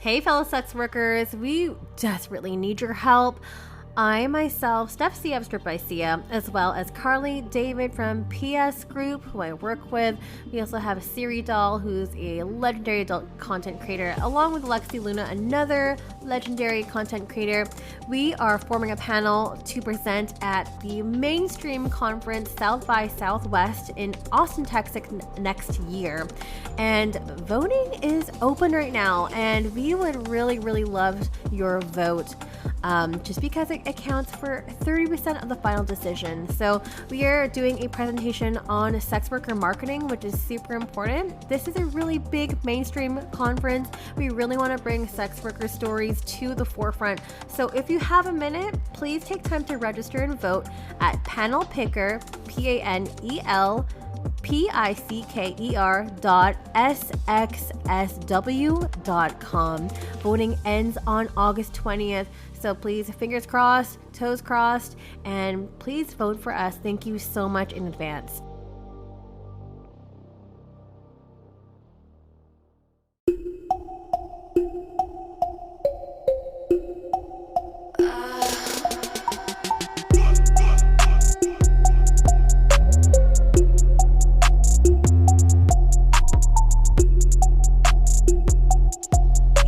Hey, fellow sex workers, we desperately need your help. I myself, Steph Sia of Strip by Sia, as well as Carly David from PS Group, who I work with. We also have Siri Doll, who's a legendary adult content creator, along with Lexi Luna, another legendary content creator. We are forming a panel to present at the Mainstream Conference South by Southwest in Austin, Texas next year. And voting is open right now, and we would really love your vote. Just because it accounts for 30% of the final decision. So we are doing a presentation on sex worker marketing, which is super important. This is a really big mainstream conference. We really want to bring sex worker stories to the forefront. So if you have a minute, please take time to register and vote at panelpicker, panelpicker.sxsw.com. Voting ends on August 20th. So please, fingers crossed, toes crossed, and please vote for us. Thank you so much in advance.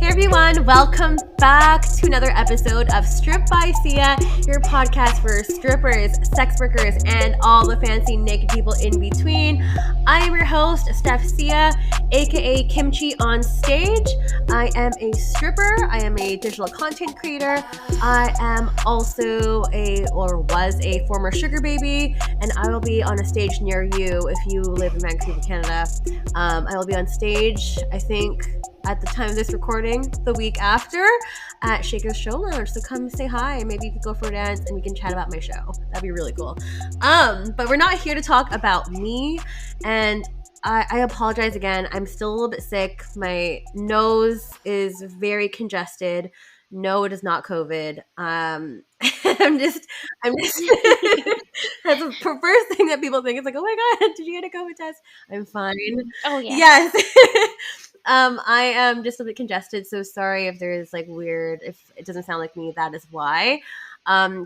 Everyone, welcome back to another episode of Strip by Sia, your podcast for strippers, sex workers, and all the fancy naked people in between. I am your host, Steph Sia, aka Kimchi on stage. I am a stripper. I am a digital content creator. I am also was a former sugar baby, and I will be on a stage near you if you live in Vancouver, Canada. I will be on stage, I think, at the time of this recording, the week after, at Shaker's Show Lounge. So come say hi. Maybe you could go for a dance and we can chat about my show. That'd be really cool. But we're not here to talk about me. And I apologize again. I'm still a little bit sick. My nose is very congested. No, it is not COVID. I'm just that's the first thing that people think. It's like, oh my God, did you get a COVID test? I'm fine. Oh yeah. Yes. I am just a bit congested, so sorry if there's if it doesn't sound like me, that is why.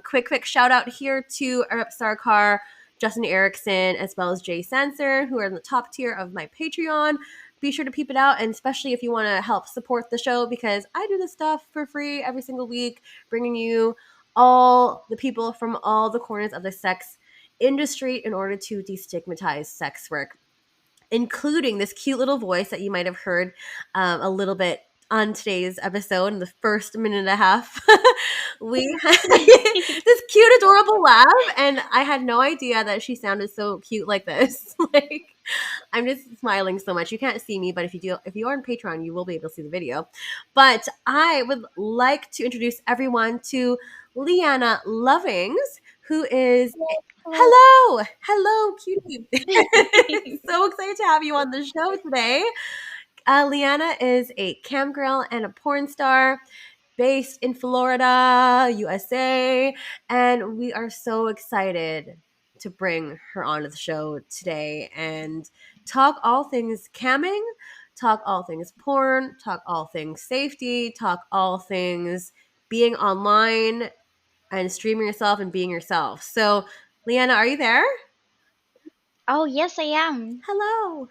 Quick shout out here to Arab Sarkar, Justin Erickson, as well as Jay Sanser, who are in the top tier of my Patreon. Be sure to peep it out, and especially if you want to help support the show, because I do this stuff for free every single week, bringing you all the people from all the corners of the sex industry in order to destigmatize sex work, including this cute little voice that you might have heard a little bit on today's episode in the first minute and a half. We had this cute, adorable laugh, and I had no idea that she sounded so cute like this. I'm just smiling so much. You can't see me, but if you are on Patreon, you will be able to see the video. But I would like to introduce everyone to Leana Lovings, who is hello, cutie. So excited to have you on the show today. Leana is a camgirl and a porn star based in Florida, USA, and we are so excited to bring her onto the show today and talk all things camming, talk all things porn, talk all things safety, talk all things being online and streaming yourself and being yourself. So, Leana, are you there? Oh yes, I am. Hello.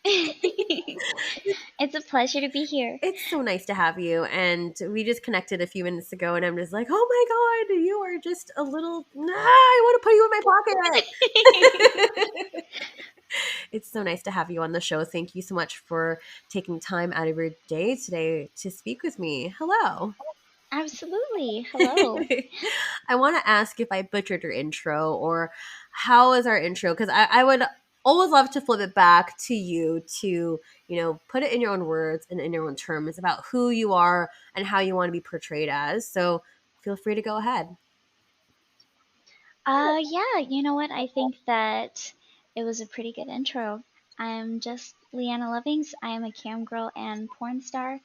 It's a pleasure to be here. It's so nice to have you. And we just connected a few minutes ago, and I'm just like, oh my God, you are just a little, I want to put you in my pocket. It's so nice to have you on the show. Thank you so much for taking time out of your day today to speak with me. Hello. Absolutely. Hello. I want to ask if I butchered your intro, or how is our intro? Because I would always love to flip it back to you to, put it in your own words and in your own terms about who you are and how you want to be portrayed as. So feel free to go ahead. Yeah, you know what? I think that it was a pretty good intro. I'm just Leana Lovings. I am a camgirl and porn star,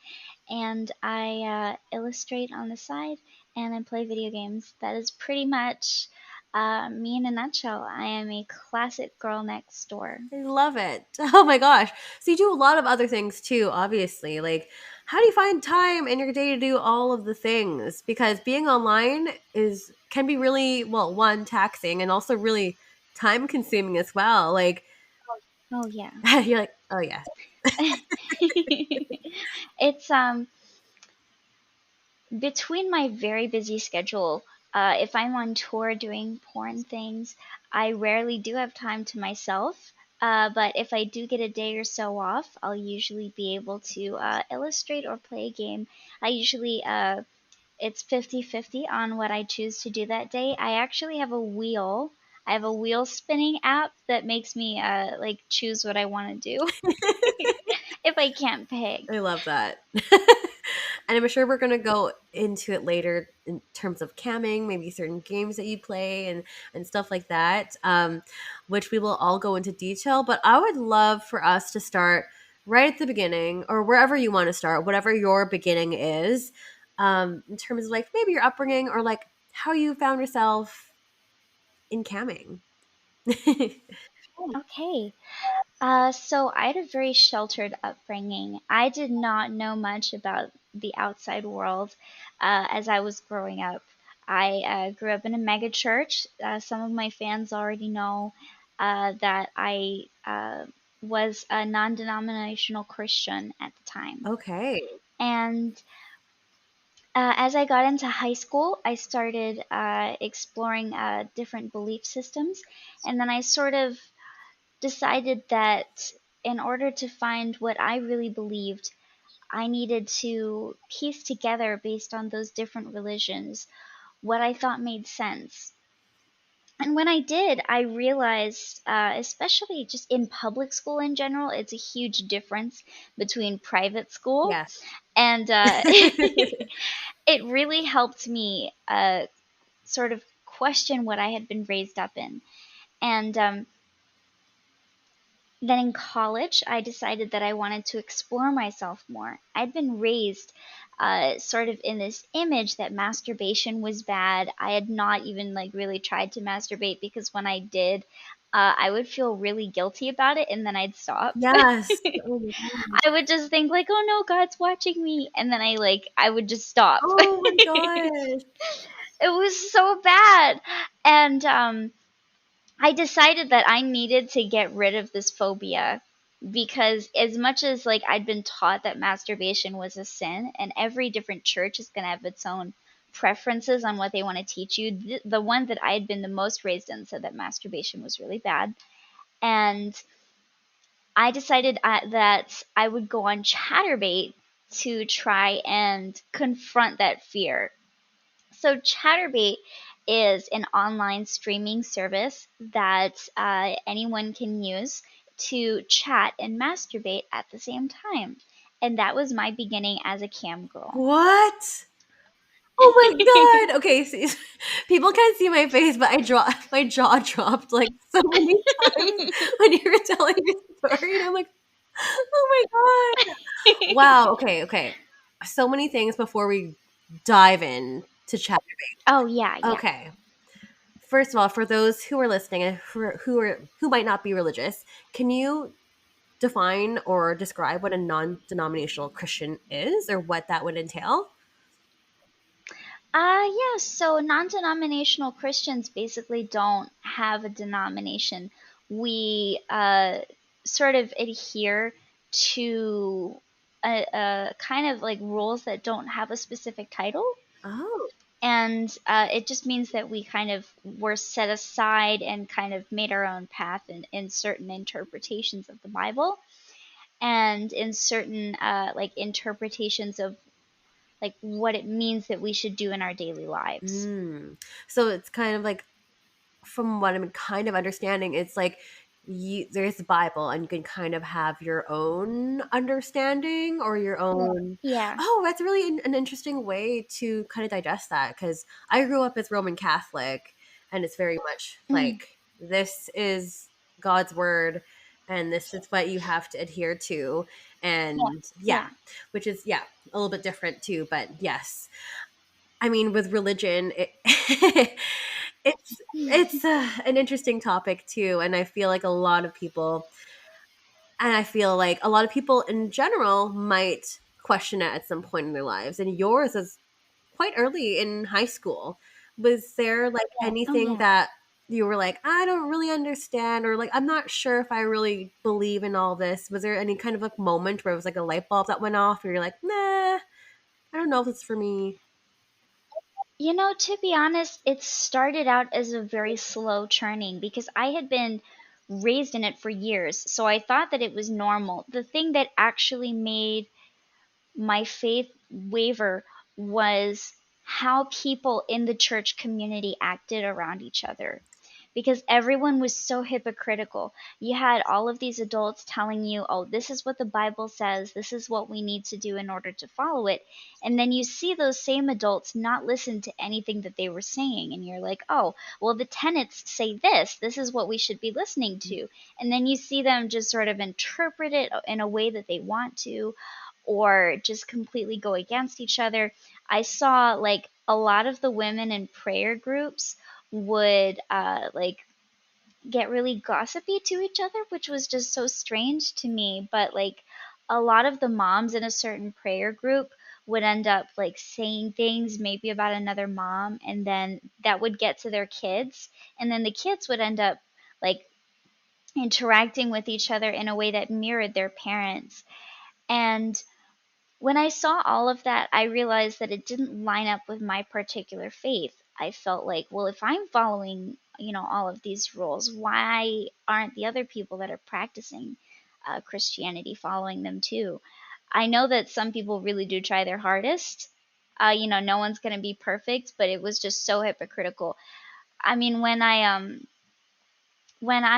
and I illustrate on the side, and I play video games. That is pretty much Me in a nutshell, I am a classic girl next door. I love it. Oh my gosh. So you do a lot of other things too, obviously. Like, how do you find time in your day to do all of the things? Because being online is can be really, well, one, taxing and also really time consuming as well. Like Oh yeah. you're like, oh yes. It's between my very busy schedule, if I'm on tour doing porn things, I rarely do have time to myself. But if I do get a day or so off, I'll usually be able to illustrate or play a game. I usually, it's 50-50 on what I choose to do that day. I actually have a wheel. I have a wheel spinning app that makes me like choose what I want to do if I can't pick. I love that. And I'm sure we're going to go into it later in terms of camming, maybe certain games that you play and stuff like that, which we will all go into detail. But I would love for us to start right at the beginning or wherever you want to start, whatever your beginning is, in terms of like maybe your upbringing or like how you found yourself in camming. Okay. So I had a very sheltered upbringing. I did not know much about the outside world as I was growing up. I grew up in a megachurch. Some of my fans already know that I was a non-denominational Christian at the time. Okay. And as I got into high school, I started exploring different belief systems. And then I sort of decided that in order to find what I really believed, I needed to piece together, based on those different religions, what I thought made sense. And when I did, I realized, especially just in public school in general, it's a huge difference between private school. Yes. And it really helped me sort of question what I had been raised up in. And then in college, I decided that I wanted to explore myself more. I'd been raised sort of in this image that masturbation was bad. I had not even like really tried to masturbate because when I did, I would feel really guilty about it and then I'd stop. Yes. Oh my God. I would just think like, "Oh no, God's watching me," and then I would just stop. Oh my gosh. It was so bad, and I decided that I needed to get rid of this phobia because as much as like I'd been taught that masturbation was a sin and every different church is going to have its own preferences on what they want to teach you, the one that I had been the most raised in said that masturbation was really bad. And I decided that I would go on Chaturbate to try and confront that fear. So Chaturbate is an online streaming service that anyone can use to chat and masturbate at the same time. And that was my beginning as a cam girl. What? Oh my god. Okay, see, people can't see my face, but my jaw dropped like so many times when you were telling your story, and I'm like, oh my god. Wow. Okay. Okay. So many things before we dive in to chat. Oh yeah, yeah. Okay. First of all, for those who are listening and who might not be religious, can you define or describe what a non-denominational Christian is, or what that would entail? Yeah, so non-denominational Christians basically don't have a denomination. We sort of adhere to a kind of like rules that don't have a specific title. Oh. And it just means that we kind of were set aside and kind of made our own path in certain interpretations of the Bible and in certain like interpretations of like what it means that we should do in our daily lives. Mm. So it's kind of like, from what I'm kind of understanding, it's like there's the Bible, and you can kind of have your own understanding or your own. Yeah. Oh, that's really an interesting way to kind of digest that, because I grew up as Roman Catholic, and it's very much Mm. like this is God's word, and this is what you have to adhere to, Yeah. and yeah, Yeah. which is a little bit different too, but yes. I mean, with religion, It's an interesting topic too, and I feel like a lot of people in general might question it at some point in their lives. And yours is quite early in high school. Was there like Oh anything yeah. that you were like, I don't really understand, or like, I'm not sure if I really believe in all this? Was there any kind of like moment where it was like a light bulb that went off, where you're like, nah, I don't know if it's for me? To be honest, it started out as a very slow churning because I had been raised in it for years. So I thought that it was normal. The thing that actually made my faith waver was how people in the church community acted around each other, because everyone was so hypocritical. You had all of these adults telling you, oh, this is what the Bible says, this is what we need to do in order to follow it. And then you see those same adults not listen to anything that they were saying. And you're like, oh, well, the tenets say this is what we should be listening to. And then you see them just sort of interpret it in a way that they want to, or just completely go against each other. I saw like a lot of the women in prayer groups would like get really gossipy to each other, which was just so strange to me. But like a lot of the moms in a certain prayer group would end up like saying things maybe about another mom, and then that would get to their kids, and then the kids would end up like interacting with each other in a way that mirrored their parents. And when I saw all of that, I realized that it didn't line up with my particular faith. I felt like, well, if I'm following, all of these rules, why aren't the other people that are practicing Christianity following them too? I know that some people really do try their hardest. No one's going to be perfect, but it was just so hypocritical. I mean, when I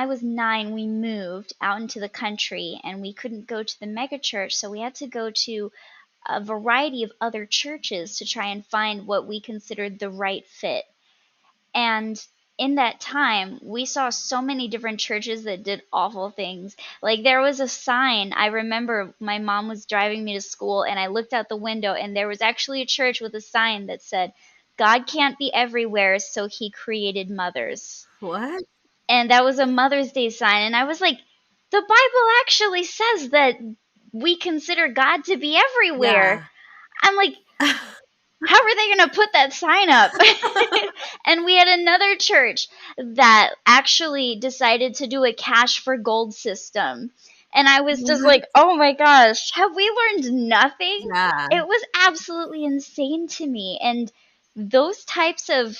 was 9, we moved out into the country and we couldn't go to the megachurch, so we had to go to a variety of other churches to try and find what we considered the right fit. And in that time, we saw so many different churches that did awful things. Like there was a sign. I remember my mom was driving me to school and I looked out the window and there was actually a church with a sign that said, God can't be everywhere, so he created mothers. What? And that was a Mother's Day sign. And I was like, the Bible actually says that we consider God to be everywhere. Yeah. I'm like, how are they going to put that sign up? And we had another church that actually decided to do a cash for gold system. And I was just What? like, oh my gosh, have we learned nothing? Yeah. It was absolutely insane to me. And those types of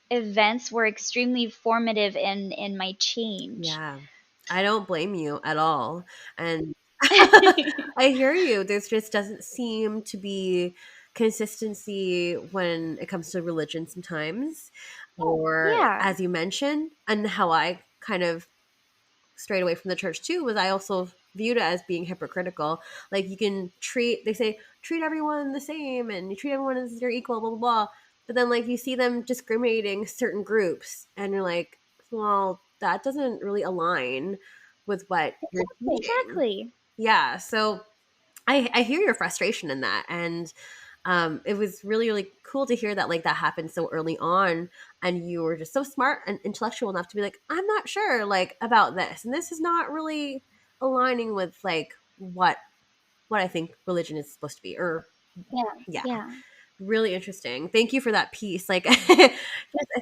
events were extremely formative in my change. Yeah. I don't blame you at all. And I hear you. There just doesn't seem to be consistency when it comes to religion sometimes. Or, Yeah, as you mentioned, and how I kind of strayed away from the church too, was I also viewed it as being hypocritical. Like, they say, treat everyone the same and you treat everyone as your equal, blah, blah, blah. But then, like, you see them discriminating certain groups and you're like, well, that doesn't really align with what you're teaching. exactly. Yeah. So I hear your frustration in that. And it was really, really cool to hear that like that happened so early on, and you were just so smart and intellectual enough to be like, I'm not sure like about this, and this is not really aligning with like what I think religion is supposed to be. Or Yeah, yeah, yeah. really interesting. Thank you for that piece. Like, I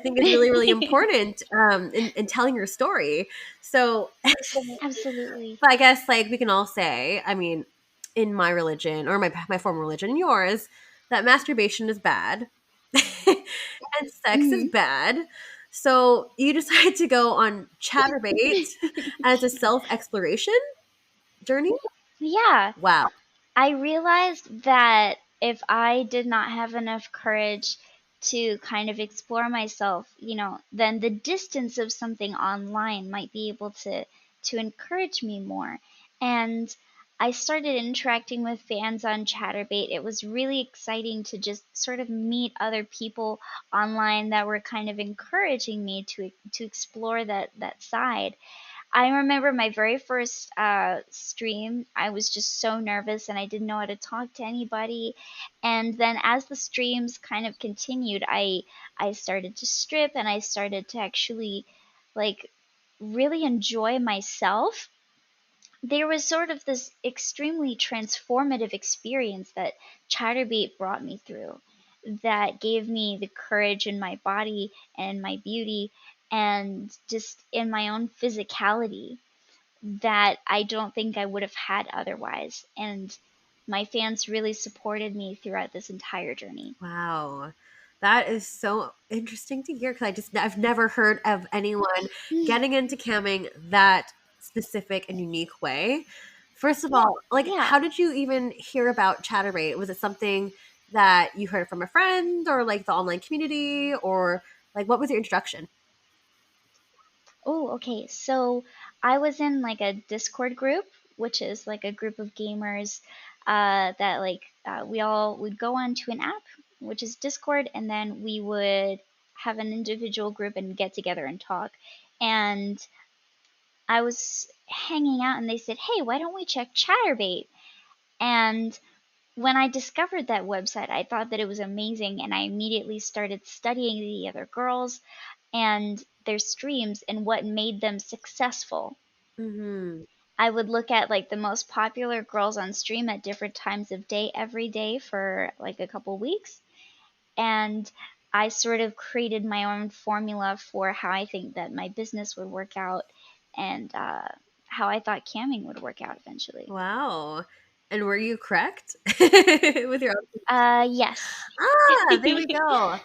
think is really, really important in telling your story. So, Absolutely. but I guess like we can all say, I mean, in my religion or my former religion and yours, that masturbation is bad and sex is Mhm. bad. So you decide to go on Chaturbate as a self exploration journey. Yeah, Wow. I realized that if I did not have enough courage to kind of explore myself, then the distance of something online might be able to encourage me more. And I started interacting with fans on Chatterbait. It was really exciting to just sort of meet other people online that were kind of encouraging me to explore that side. I remember my very first stream. I was just so nervous and I didn't know how to talk to anybody. And then as the streams kind of continued, I started to strip and I started to actually like really enjoy myself. There was sort of this extremely transformative experience that Chaturbate brought me through that gave me the courage in my body and my beauty and just in my own physicality that I don't think I would have had otherwise. And my fans really supported me throughout this entire journey. Wow. That is so interesting to hear because I've never heard of anyone getting into camming that specific and unique way. First of all, like Yeah. how did you even hear about Chatterbait? Was it something that you heard from a friend or like the online community or like what was your introduction? Oh, okay. So I was in like a Discord group, which is like a group of gamers that we all would go onto an app, which is Discord, and then we would have an individual group and get together and talk. And I was hanging out, and they said, "Hey, why don't we check Chatterbait?" And when I discovered that website, I thought that it was amazing, and I immediately started studying the other girls and their streams and what made them successful. Mm-hmm. I would look at like the most popular girls on stream at different times of day every day for like a couple weeks, and I sort of created my own formula for how I think that my business would work out and how I thought camming would work out eventually. Wow. And were you correct with your Yes. Ah, there we go.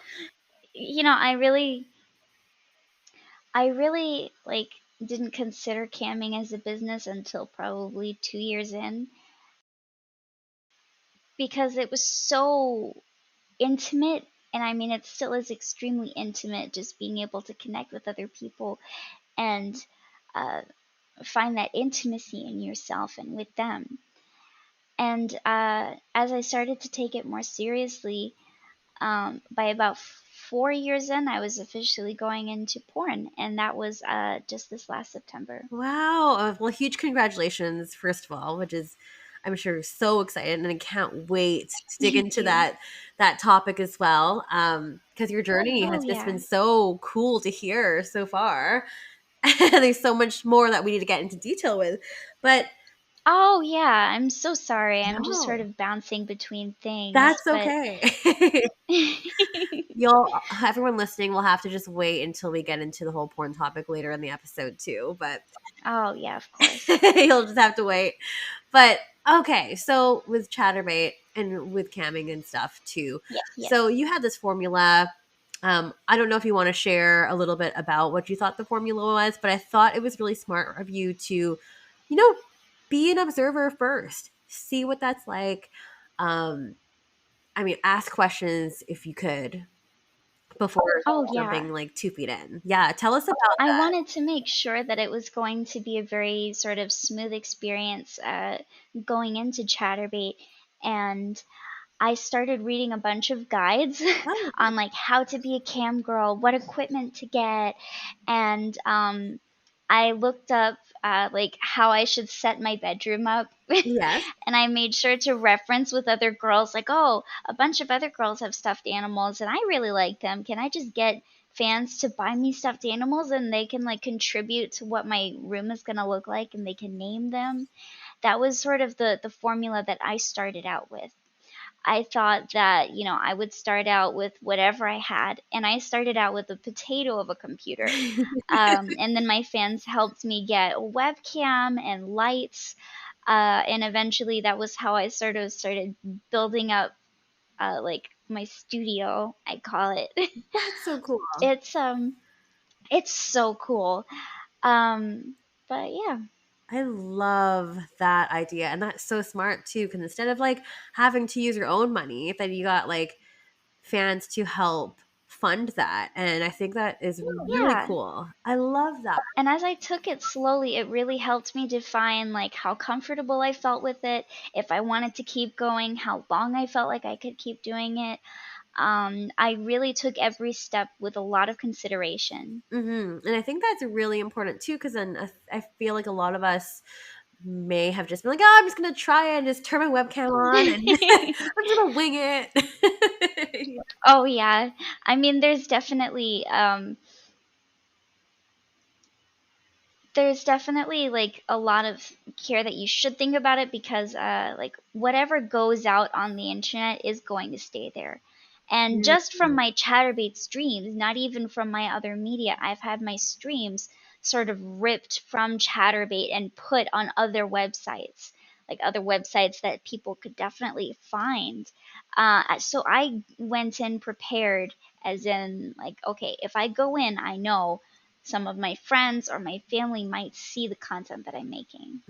You know, I really like didn't consider camming as a business until probably 2 years in because it was so intimate. And I mean, it still is extremely intimate, just being able to connect with other people and uh, find that intimacy in yourself and with them. And as I started to take it more seriously, by about 4 years in, I was officially going into porn, and that was just this last September. Wow. Well, huge congratulations, first of all, which is, I'm sure, so excited, and I can't wait to dig Thank into you. that topic as well. Because your journey Oh has just yeah. been so cool to hear so far, and there's so much more that we need to get into detail with. But Oh yeah. I'm so sorry. I'm just sort no, of bouncing between things, that's but okay. Everyone listening will have to just wait until we get into the whole porn topic later in the episode too. But oh yeah, of course. you'll just have to wait. But okay, so with Chatterbait and with camming and stuff too. Yes, So yes. you had this formula. I don't know if you want to share a little bit about what you thought the formula was, but I thought it was really smart of you to, you know, be an observer first, see what that's like. Um, I mean, ask questions if you could before Oh yeah. jumping like 2 feet in. Yeah, tell us about I that. wanted to make sure that it was going to be a very sort of smooth experience going into Chatterbait, and I started reading a bunch of guides Oh, on like how to be a cam girl, what equipment to get, and I looked up like how I should set my bedroom up, yes. and I made sure to reference with other girls like, oh, a bunch of other girls have stuffed animals, and I really like them. Can I just get fans to buy me stuffed animals and they can like contribute to what my room is gonna look like and they can name them? That was sort of the formula that I started out with. I thought that, you know, I would start out with whatever I had, and I started out with a potato of a computer. And then my fans helped me get a webcam and lights, and eventually that was how I sort of started building up, like my studio, I call it. That's so cool. it's it's so cool. Um, but yeah. I love that idea. And that's so smart too. Because instead of like having to use your own money, then you got like fans to help fund that. And I think that is really Yeah. cool. I love that. And as I took it slowly, it really helped me define like how comfortable I felt with it, if I wanted to keep going, how long I felt like I could keep doing it. I really took every step with a lot of consideration. And I think that's really important too, because then I feel like a lot of us may have just been like, oh, I'm just gonna try it and just turn my webcam on and I'm just gonna wing it. Oh yeah, I mean, there's definitely like a lot of care that you should think about it, because like whatever goes out on the internet is going to stay there. And just from Mhm. my Chaturbate streams, not even from my other media, I've had my streams sort of ripped from Chaturbate and put on other websites, like other websites that people could definitely find. So I went in prepared, as in, like, okay, if I go in, I know some of my friends or my family might see the content that I'm making.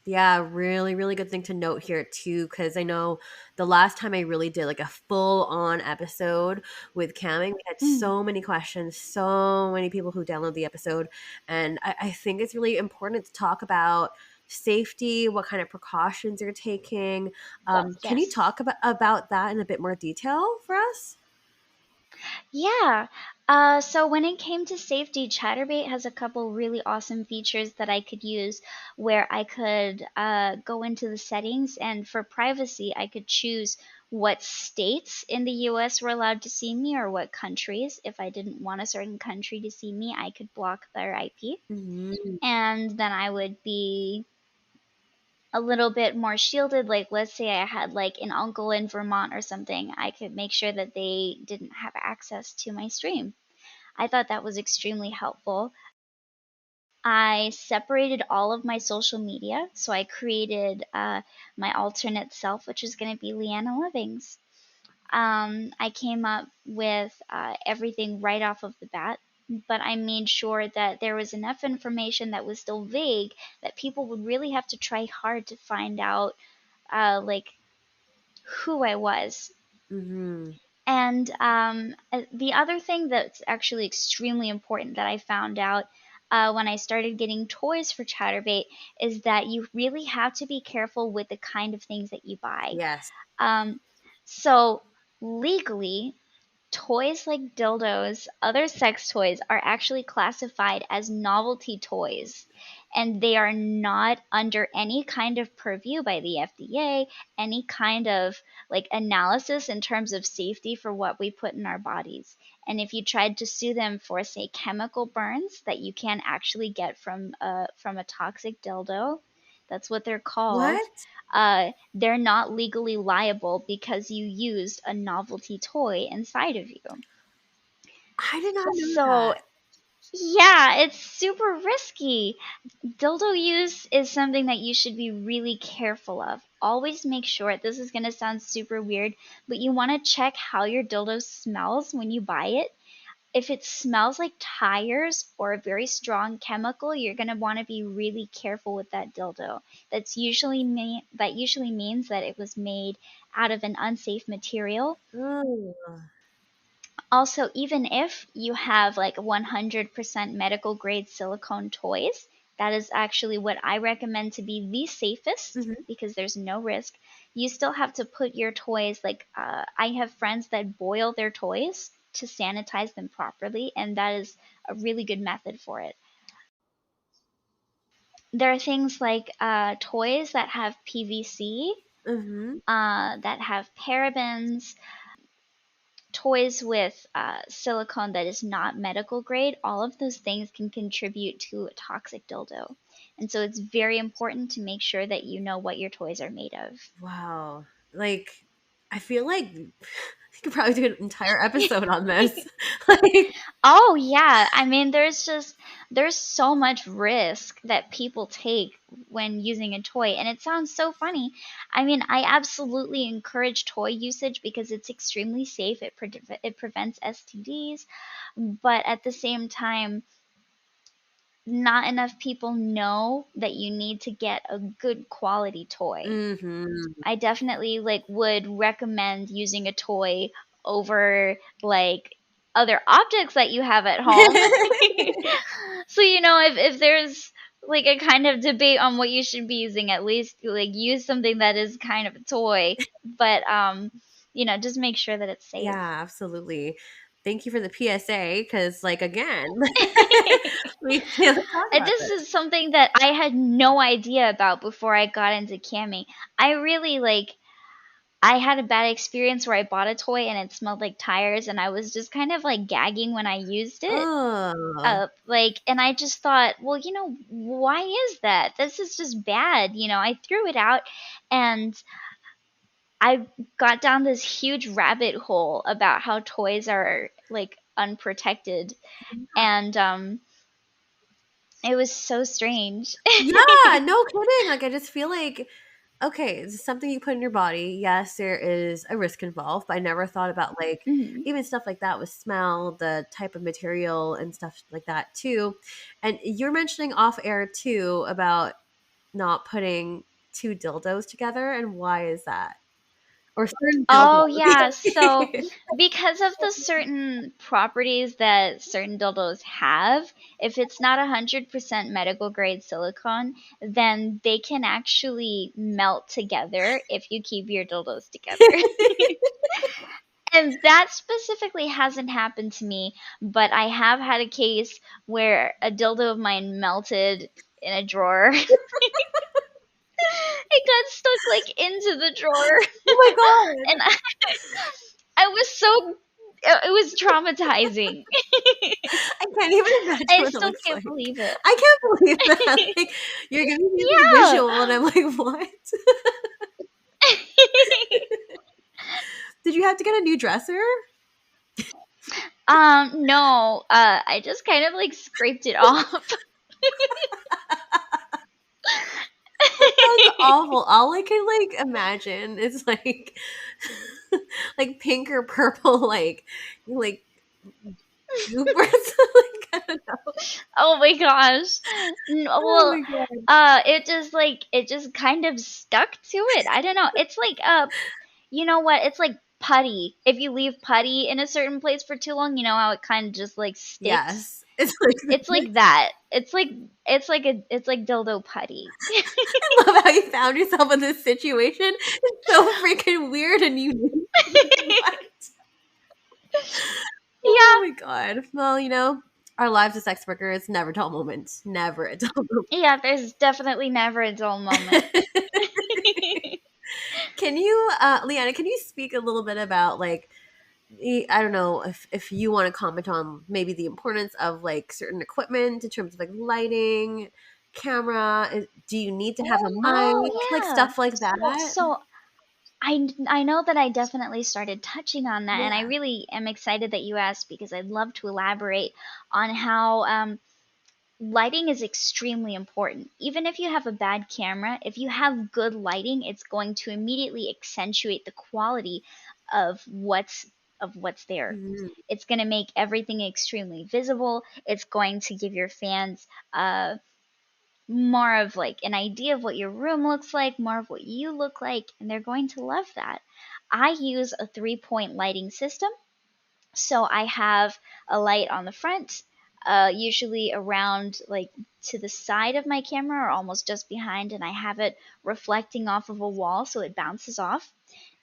Yeah, really, really good thing to note here too, because I know the last time I really did like a full on episode with Camming, we had Mm. so many questions, so many people who download the episode, and I think it's really important to talk about safety, what kind of precautions you're taking. Can you Yes. talk about that in a bit more detail for us? Yeah. So when it came to safety, Chaturbate has a couple really awesome features that I could use, where I could go into the settings, and for privacy, I could choose what states in the US were allowed to see me, or what countries. If I didn't want a certain country to see me, I could block their IP. Hmm. And then I would be a little bit more shielded. Like, let's say I had like an uncle in Vermont or something, I could make sure that they didn't have access to my stream. I thought that was extremely helpful. I separated all of my social media, so I created my alternate self, which is going to be Leana Lovings. I came up with everything right off of the bat, but I made sure that there was enough information that was still vague that people would really have to try hard to find out, like, who I was. Hmm. And the other thing that's actually extremely important that I found out when I started getting toys for Chaturbate is that you really have to be careful with the kind of things that you buy. Yes. Um, so, legally, toys like dildos, other sex toys, are actually classified as novelty toys, and they are not under any kind of purview by the FDA, any kind of like analysis in terms of safety for what we put in our bodies. And if you tried to sue them for, say, chemical burns that you can actually get from a toxic dildo, that's what they're called. What? They're not legally liable because you used a novelty toy inside of you. I did not know So, that. yeah, it's super risky. Dildo use is something that you should be really careful of. Always make sure, this is going to sound super weird, but you want to check how your dildo smells when you buy it. If it smells like tires or a very strong chemical, you're going to want to be really careful with that dildo. That usually means that it was made out of an unsafe material. Oh. Also, even if you have like 100% medical grade silicone toys, that is actually what I recommend to be the safest, Mhm. because there's no risk. You still have to put your toys, like, I have friends that boil their toys to sanitize them properly, and that is a really good method for it. There are things like toys that have PVC, Mhm. that have parabens, toys with silicone that is not medical grade. All of those things can contribute to a toxic dildo. And so it's very important to make sure that you know what your toys are made of. Wow. Like, I feel like you could probably do an entire episode on this. Like, Oh yeah, I mean, there's so much risk that people take when using a toy, and it sounds so funny. I mean, I absolutely encourage toy usage because it's extremely safe. It prevents STDs, but at the same time, not enough people know that you need to get a good quality toy. mhm. I definitely like would recommend using a toy over like other objects that you have at home. So, if there's like a kind of debate on what you should be using, at least like use something that is kind of a toy. But just make sure that it's safe. Yeah, absolutely. Thank you for the PSA because, like, again, we can't talk And about this this. is something that I had no idea about before I got into camming. I really I had a bad experience where I bought a toy and it smelled like tires, and I was just kind of like gagging when I used it. Oh, And I just thought, well, why is that? This is just bad. I threw it out, and I got down this huge rabbit hole about how toys are like unprotected, and it was so strange. yeah, no kidding. Like, I just feel like, okay, it's something you put in your body. Yes, there is a risk involved, but I never thought about, like, Mhm. even stuff like that with smell, the type of material and stuff like that too. And you're mentioning off air too about not putting two dildos together, and why is that? Or certain Oh yeah, so dildos. because of the certain properties that certain dildos have, if it's not 100% medical grade silicone, then they can actually melt together if you keep your dildos together. And that specifically hasn't happened to me, but I have had a case where a dildo of mine melted in a drawer. It got stuck like into the drawer. Oh my god. And I was so it was traumatizing. I can't even imagine I what it still looks can't like. believe it. I can't believe that. Like, you're giving me this Yeah. visual, and I'm like, what? Did you have to get a new dresser? No, I just kind of like scraped it off. That sounds awful. All I can like imagine is like like pink or purple, like goop or something. Like, I don't know. Oh my gosh. No, Oh well, my god. it just kind of stuck to it. I don't know. It's like you know what? It's like putty. If you leave putty in a certain place for too long, you know how it kind of just like sticks. Yes. It's like It's like that. It's like dildo putty. I love how you found yourself in this situation. It's so freaking weird and unique. What? Oh Yeah. my god. Well, our lives as sex workers, never a dull moment. Never a dull Yeah, there's definitely never a dull moment. moment. Can you, Leanna, can you speak a little bit about like I don't know if you want to comment on maybe the importance of like certain equipment in terms of like lighting, camera. Do you need to have a mic, like Oh, yeah. stuff like that? So I know that I definitely started touching on that, and I Yeah. really am excited that you asked because I'd love to elaborate on how lighting is extremely important. Even if you have a bad camera, if you have good lighting, it's going to immediately accentuate the quality of what's there. Mhm. It's going to make everything extremely visible. It's going to give your fans more of like an idea of what your room looks like, more of what you look like, and they're going to love that. I use a 3-point lighting system. So I have a light on the front, usually around like to the side of my camera or almost just behind, and I have it reflecting off of a wall so it bounces off.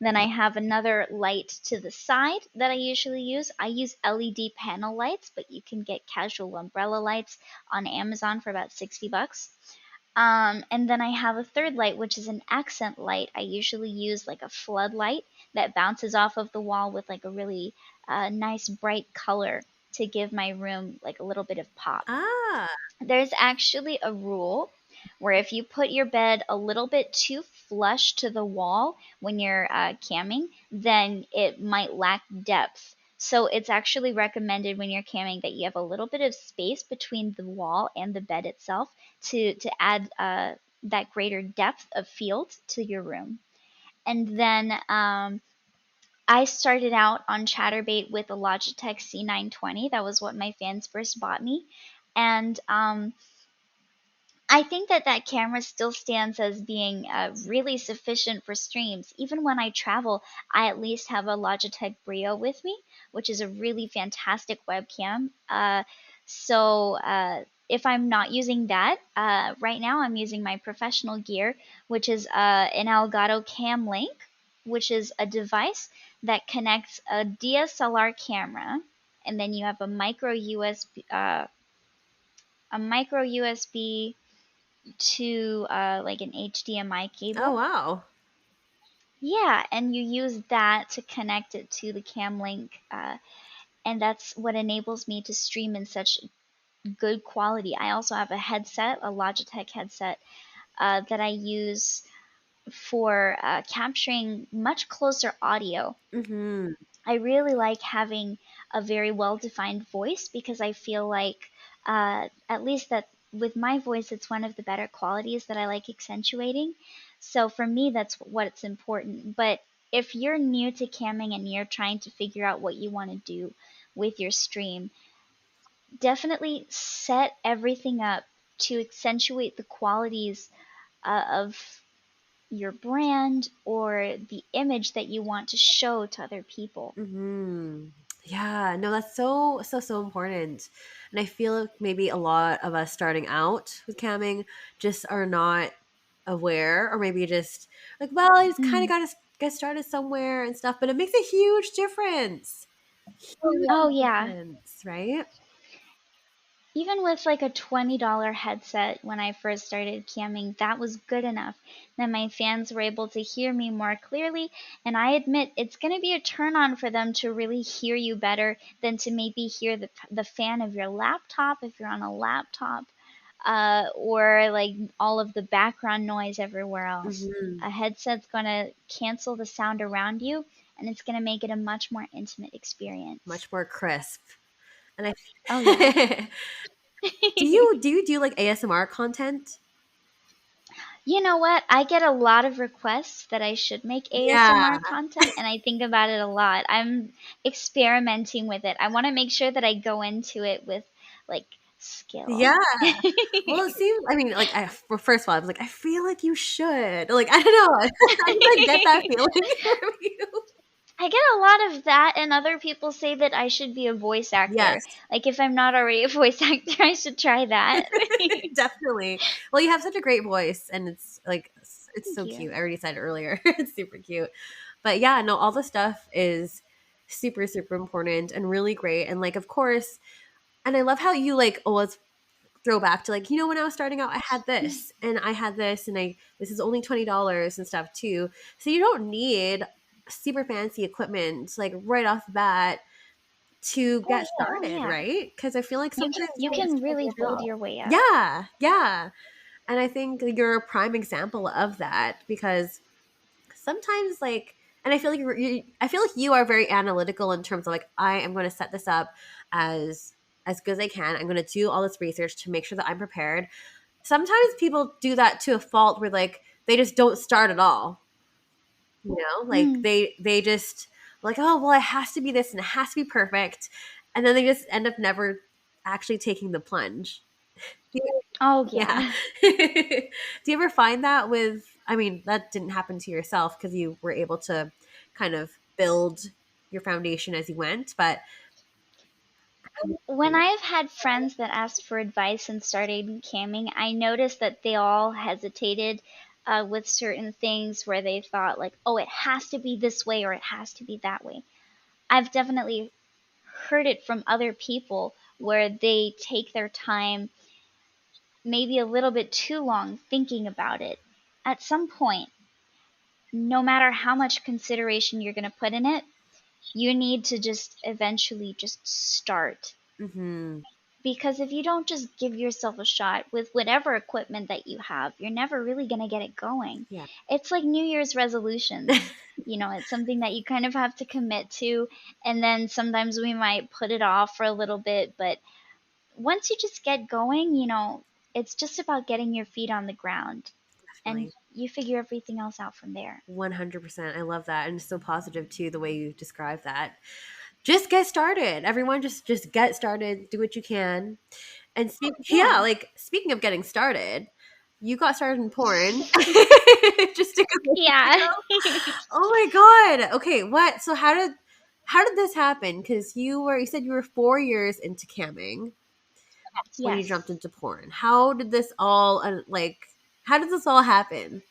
Then I have another light to the side that I usually use. I use LED panel lights, but you can get casual umbrella lights on Amazon for about 60 bucks. And then I have a third light, which is an accent light. I usually use like a floodlight that bounces off of the wall with like a really nice bright color to give my room like a little bit of pop. Ah. There's actually a rule where if you put your bed a little bit too flush to the wall when you're camming, then it might lack depth. So it's actually recommended when you're camming that you have a little bit of space between the wall and the bed itself to add that greater depth of field to your room. And then I started out on Chaturbate with a Logitech C920. That was what my fans first bought me. And I think that that camera still stands as being really sufficient for streams. Even when I travel, I at least have a Logitech Brio with me, which is a really fantastic webcam. If I'm not using that, right now I'm using my professional gear, which is an Elgato Cam Link, which is a device that connects a DSLR camera, and then you have a micro USB to like an HDMI Oh, cable. wow. Yeah, and you use that to connect it to the Cam Link, and that's what enables me to stream in such good quality. I also have a headset, a Logitech headset, that I use for capturing much closer audio. Mm-hmm. I really like having a very well defined voice because I feel like, at least that with my voice, it's one of the better qualities that I like accentuating. So for me, that's what's important. But if you're new to camming and you're trying to figure out what you want to do with your stream, definitely set everything up to accentuate the qualities of your brand or the image that you want to show to other people. Mm-hmm. Yeah, no, that's so important. And I feel like maybe a lot of us starting out with camming just are not aware, or maybe just like, well, I just kind of Mm. got to get started somewhere and stuff, but it makes a huge difference. Huge Oh, yeah. difference, right? Even with like a $20 headset when I first started camming, that was good enough. Then my fans were able to hear me more clearly, and I admit it's going to be a turn on for them to really hear you better than to maybe hear the fan of your laptop if you're on a laptop, or like all of the background noise everywhere else. Mm-hmm. A headset's going to cancel the sound around you, and it's going to make it a much more intimate experience. Much more crisp. And Oh, yeah. I do you do like ASMR content? You know what? I get a lot of requests that I should make Yeah. ASMR content, and I think about it a lot. I'm experimenting with it. I want to make sure that I go into it with like skill. Yeah. Well, it seems, I mean, like, well, first of all, I was like, I feel like you should. Like, I don't know. I like get that feeling from you. I get a lot of that, and other people say that I should be a voice actor. Yes, Like, if I'm not already a voice actor, I should try that. definitely. Well, you have such a great voice, and it's like, it's Thank so you. cute. I already said it earlier. It's super cute. But yeah, no, all the stuff is super important and really great. And like, of course, and I love how you like always throw back to like, when I was starting out, I had this and I had this, and this is only $20 and stuff too. So you don't need super fancy equipment like right off the bat to get Oh, started, yeah. right? Because I feel like sometimes You we just can can't really get it build all. your way up. Yeah. And I think you're a prime example of that, because sometimes like, and I feel like I feel like you are very analytical in terms of like, I am going to set this up as good as I can. I'm going to do all this research to make sure that I'm prepared. Sometimes people do that to a fault where like they just don't start at all. Like Mm. they just like, oh well, it has to be this and it has to be perfect, and then they just end up never actually taking the plunge. Oh, Yeah. yeah. Do you ever find that with, I mean, that didn't happen to yourself because you were able to kind of build your foundation as you went, but When I've had friends that asked for advice and started camming, I noticed that they all hesitated with certain things where they thought, like, oh, it has to be this way or it has to be that way. I've definitely heard it from other people where they take their time, maybe a little bit too long, thinking about it. At some point, no matter how much consideration you're going to put in it, you need to just eventually just start. mhm, Because if you don't just give yourself a shot with whatever equipment that you have, you're never really going to get it going. yeah. It's like New Year's resolutions. It's something that you kind of have to commit to, and then sometimes we might put it off for a little bit, but once you just get going, it's just about getting your feet on the ground, and Definitely. you figure everything else out from there. 100%. I love that. And it's so positive too, the way you describe that. Just get started. Everyone just get started, do what you can. And Yeah. like speaking of getting started, you got started in porn just a couple of years Yeah. ago. Oh my god. Okay, what? So how did this happen? Because you said you were 4 years into camming when you jumped Yes. into porn. How did this all like? How did this all happen?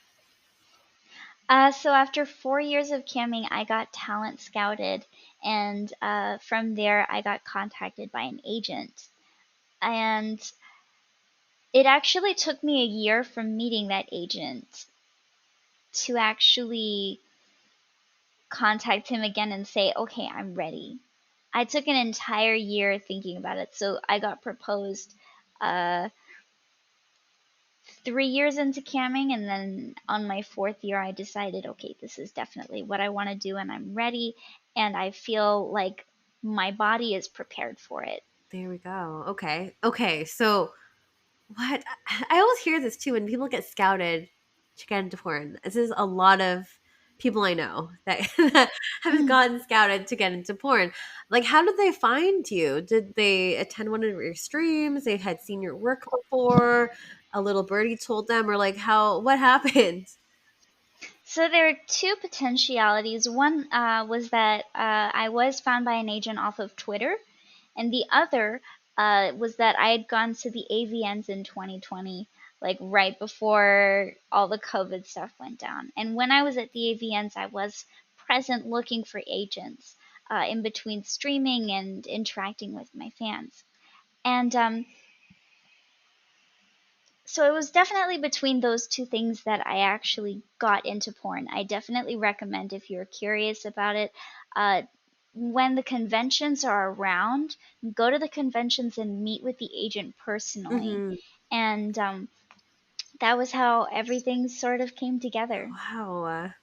So after 4 years of camming, I got talent scouted, and from there, I got contacted by an agent. And it actually took me a year from meeting that agent to actually contact him again and say, okay, I'm ready. I took an entire year thinking about it. So I got proposed uh, 3 years into camming, and then on my fourth year, I decided, okay, this is definitely what I want to do, and I'm ready, and I feel like my body is prepared for it. There we go. Okay. Okay. So what I always hear this too when people get scouted to get into porn. This is a lot of people I know that, that have gotten scouted to get into porn. Like, how did they find you? Did they attend one of your streams? They had seen your work before? A little birdie told them, or like how? What happened? So there are two potentialities. One was that I was found by an agent off of Twitter, and the other was that I had gone to the AVNs in 2020, like right before all the COVID stuff went down. And when I was at the AVNs, I was present looking for agents in between streaming and interacting with my fans. And so it was definitely between those two things that I actually got into porn. I definitely recommend, if you're curious about it, uh, when the conventions are around, go to the conventions and meet with the agent personally. Mm-hmm. And that was how everything sort of came together. Wow.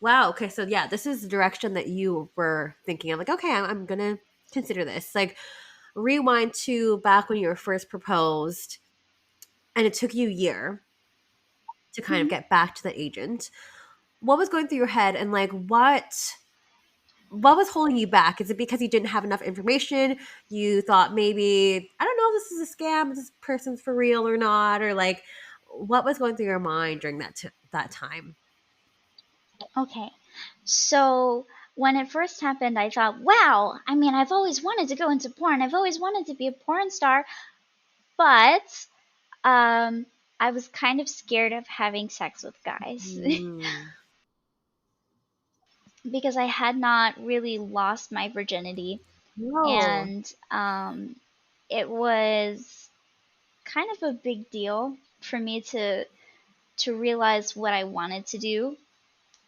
Wow. Okay. So yeah, this is the direction that you were thinking. I'm like, okay, I'm gonna consider this. Like, rewind to back when you were first proposed, and it took you a year to kind of Mhm. get back to the agent. What was going through your head, and like what was holding you back? Is it because you didn't have enough information? You thought maybe, I don't know if this is a scam, if this person's for real or not, or like what was going through your mind during that time? Okay. So when it first happened, I thought, wow, I mean, I've always wanted to go into porn. I've always wanted to be a porn star, but Um, I was kind of scared of having sex with guys Mm. because I had not really lost my virginity, No. and it was kind of a big deal for me to realize what I wanted to do.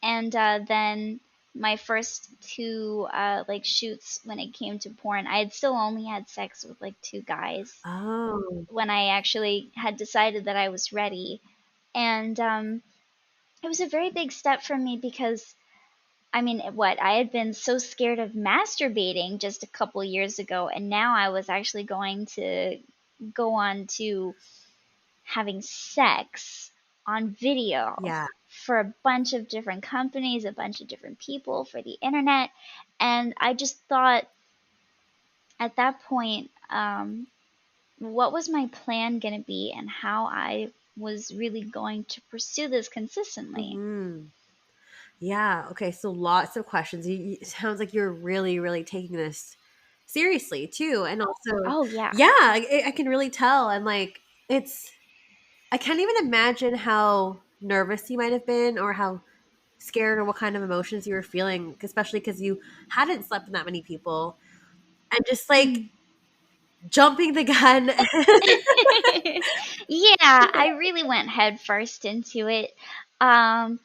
And then my first two like shoots when it came to porn, I had still only had sex with like two guys Oh. when I actually had decided that I was ready. And it was a very big step for me because I mean, what I had been so scared of masturbating just a couple years ago, and now I was actually going to go on to having sex on video Yeah. for a bunch of different companies, a bunch of different people for the internet. And I just thought at that point, what was my plan going to be and how I was really going to pursue this consistently. Hmm. Yeah. Okay. So lots of questions. It sounds like you're really, really taking this seriously too, and also, Oh, yeah. yeah, I can really tell. And like, it's I can't even imagine how nervous you might have been, or how scared, or what kind of emotions you were feeling, especially because you hadn't slept with that many people, and just like jumping the gun. Yeah, I really went head first into it. Um,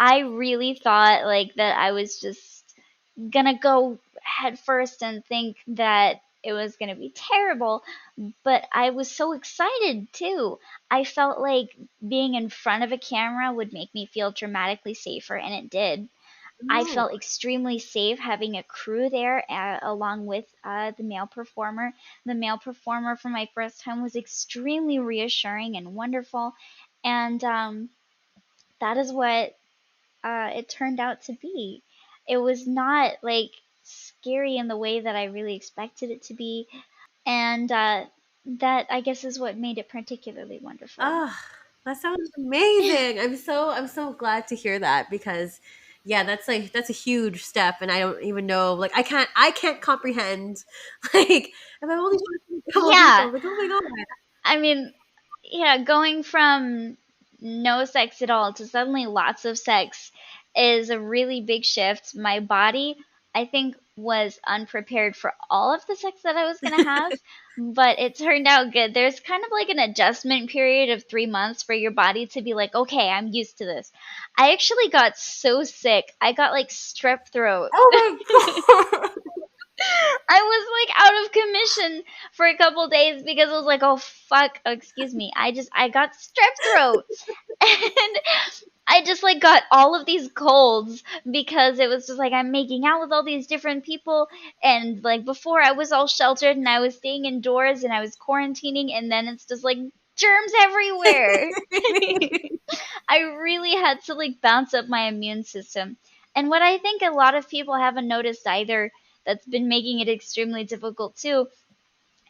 I really thought like that I was just gonna go head first and think that it was gonna be terrible, but I was so excited too. I felt like being in front of a camera would make me feel dramatically safer, and it did. I No. felt extremely safe having a crew there along with the male performer. The male performer for my first time was extremely reassuring and wonderful, and that is what it turned out to be. It was not like scary in the way that I really expected it to be, and that I guess is what made it particularly wonderful. Ah, that sounds amazing. I'm so glad to hear that, because yeah, that's a huge step, and I don't even know, like I can't comprehend like if I've only talked to a couple people, Yeah, I'm like, oh my god. I mean, yeah, going from no sex at all to suddenly lots of sex is a really big shift. My body, I think, was unprepared for all of the sex that I was going to have, but it turned out good. There's kind of like an adjustment period of 3 months for your body to be like, okay, I'm used to this. I actually got so sick. I got like strep throat. Oh my god. I was like out of commission for a couple days because I was like, oh fuck, oh, excuse me. I got strep throat. And I just like got all of these colds because it was just like I'm making out with all these different people, and like before I was all sheltered and I was staying indoors and I was quarantining, and then it's just like germs everywhere. I really had to like bounce up my immune system. And what I think a lot of people haven't noticed either, that's been making it extremely difficult too,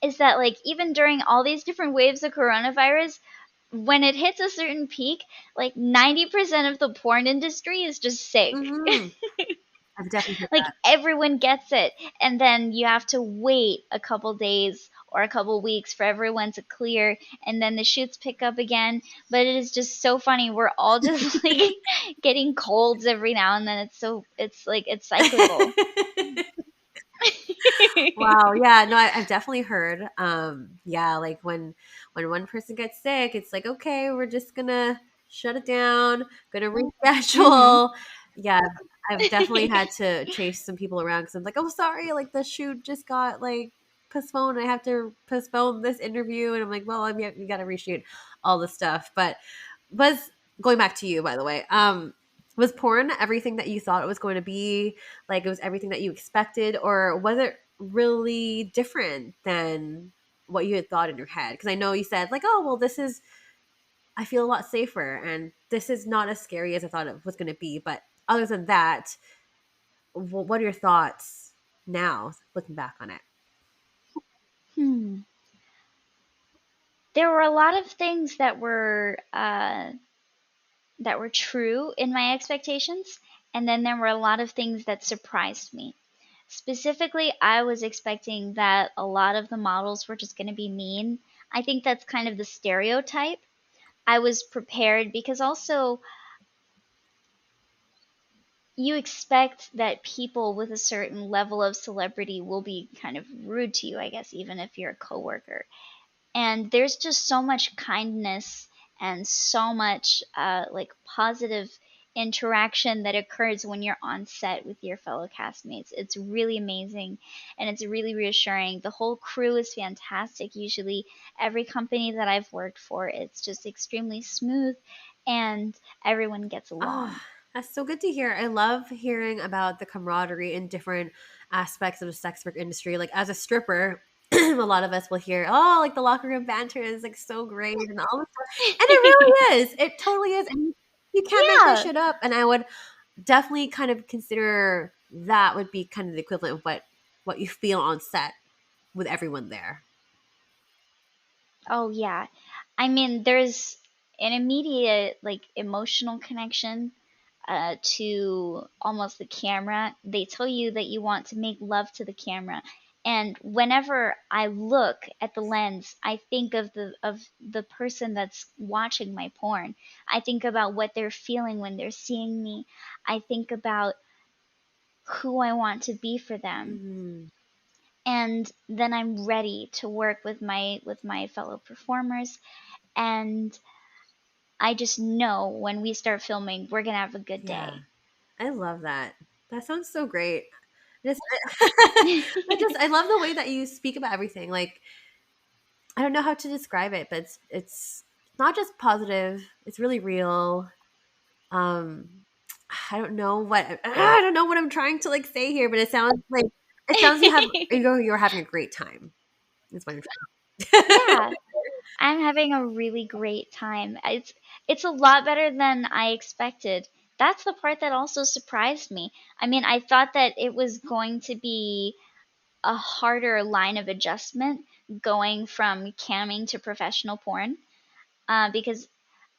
is that like even during all these different waves of coronavirus, when it hits a certain peak, like 90% of the porn industry is just sick. Hmm. I've definitely heard Like everyone gets it, and then you have to wait a couple days or a couple weeks for everyone to clear, and then the shoots pick up again. But it is just so funny. We're all just like getting colds every now and then. It's like it's cyclical. that. Wow. Yeah. No, I've definitely heard. Yeah, like when one person gets sick, it's like, okay, we're just gonna shut it down, gonna Hmm. reschedule. Yeah, I've definitely had to chase some people around because I'm like, oh, sorry, like the shoot just got like postponed. I have to postpone this interview, and I'm like, well, we got to reshoot all the stuff. But was going back to you, by the way. Was porn everything that you thought it was going to be? Like it was everything that you expected, or was it really different than what you had thought in your head? Because I know you said like, oh, well, this is, I feel a lot safer, and this is not as scary as I thought it was going to be. But other than that, what are your thoughts now looking back on it? Hmm. There were a lot of things that were true in my expectations, and then there were a lot of things that surprised me. Specifically, I was expecting that a lot of the models were just going to be mean. I think that's kind of the stereotype. I was prepared because also you expect that people with a certain level of celebrity will be kind of rude to you, I guess, even if you're a coworker. And there's just so much kindness and so much like positive interaction that occurs when you're on set with your fellow castmates. It's really amazing, and it's really reassuring. The whole crew is fantastic. Usually every company that I've worked for, it's just extremely smooth and everyone gets Oh, along. that's so good to hear. I love hearing about the camaraderie in different aspects of the sex work industry. Like as a stripper, a lot of us will hear, "Oh, like the locker room banter is like so great and all this stuff," and it really is. It totally is, and you can't make that Yeah. shit up. And I would definitely kind of consider that would be kind of the equivalent of what you feel on set with everyone there. Oh yeah. I mean, there's an immediate like emotional connection to almost the camera. They tell you that you want to make love to the camera. And whenever I look at the lens, I think of the person that's watching my porn. I think about what they're feeling when they're seeing me. I think about who I want to be for them. Mhm. And then I'm ready to work with my fellow performers, and I just know when we start filming, we're gonna have a good Yeah, day. I love that. That sounds so great. Just, I love the way that you speak about everything. Like I don't know how to describe it, but it's not just positive. It's really real. Um, I don't know what I don't know what I'm trying to like say here, but it sounds you're having a great time. Is what I'm trying. Yeah, I'm having a really great time. It's a lot better than I expected. That's the part that also surprised me. I mean, I thought that it was going to be a harder line of adjustment going from camming to professional porn, because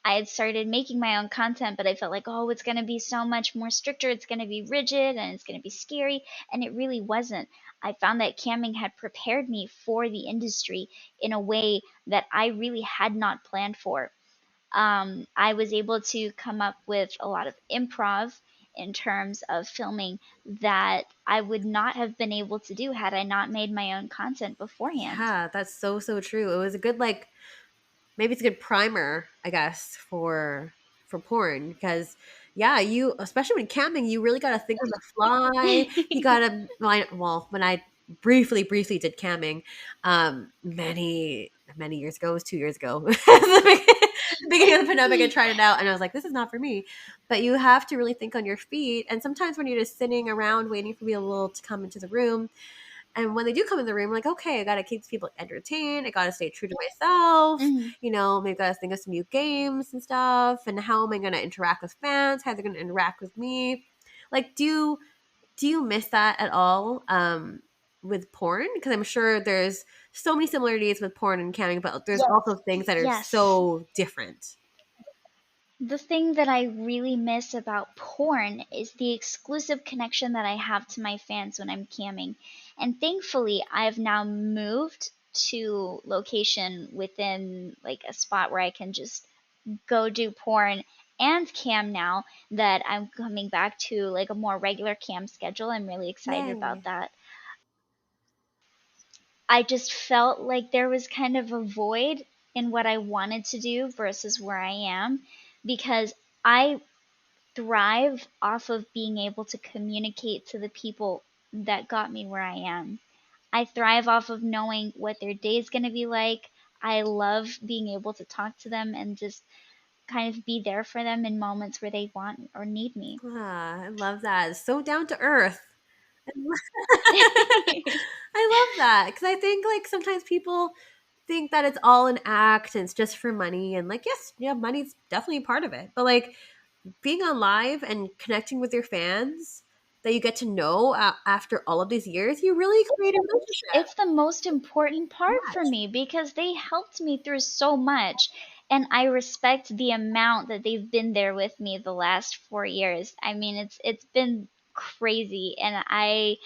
I had started making my own content, but I felt like, oh, it's going to be so much more stricter. It's going to be rigid and it's going to be scary. And it really wasn't. I found that camming had prepared me for the industry in a way that I really had not planned for. I was able to come up with a lot of improv in terms of filming that I would not have been able to do had I not made my own content beforehand. Yeah, that's so true. It was a good, like, maybe it's a good primer, I guess, for porn, because yeah, you, especially when camping, you really got to think on the fly. You got to, well, when I briefly did camming, many years ago, it was 2 years ago, the beginning of the pandemic, I tried it out and I was like, this is not for me. But you have to really think on your feet, and sometimes when you're just sitting around waiting for people to come into the room, and when they do come in the room, I'm like, okay, I gotta keep people entertained. I gotta stay true to myself. Mhm. You know, maybe gotta think of some new games and stuff. And how am I gonna interact with fans? How they're gonna interact with me? Like, do you miss that at all with porn? Because I'm sure there's so many similarities with porn and camming, but there's also things that are Yes. so different. The thing that I really miss about porn is the exclusive connection that I have to my fans when I'm camming. And thankfully, I've now moved to location within like a spot where I can just go do porn and cam now that I'm coming back to like a more regular cam schedule. I'm really excited about Yay. that. I just felt like there was kind of a void in what I wanted to do versus where I am, because I thrive off of being able to communicate to the people that got me where I am. I thrive off of knowing what their day is going to be like. I love being able to talk to them and just kind of be there for them in moments where they want or need me. Ah, I love that. It's so down to earth. I love that because I think, like, sometimes people think that it's all an act and it's just for money, and like, yes, yeah, money's definitely part of it, but like being on live and connecting with your fans that you get to know after all of these years, you really create a relationship. It's the most important part for me because they helped me through so much. And I respect the amount that they've been there with me the last 4 years. I mean, it's been crazy, and I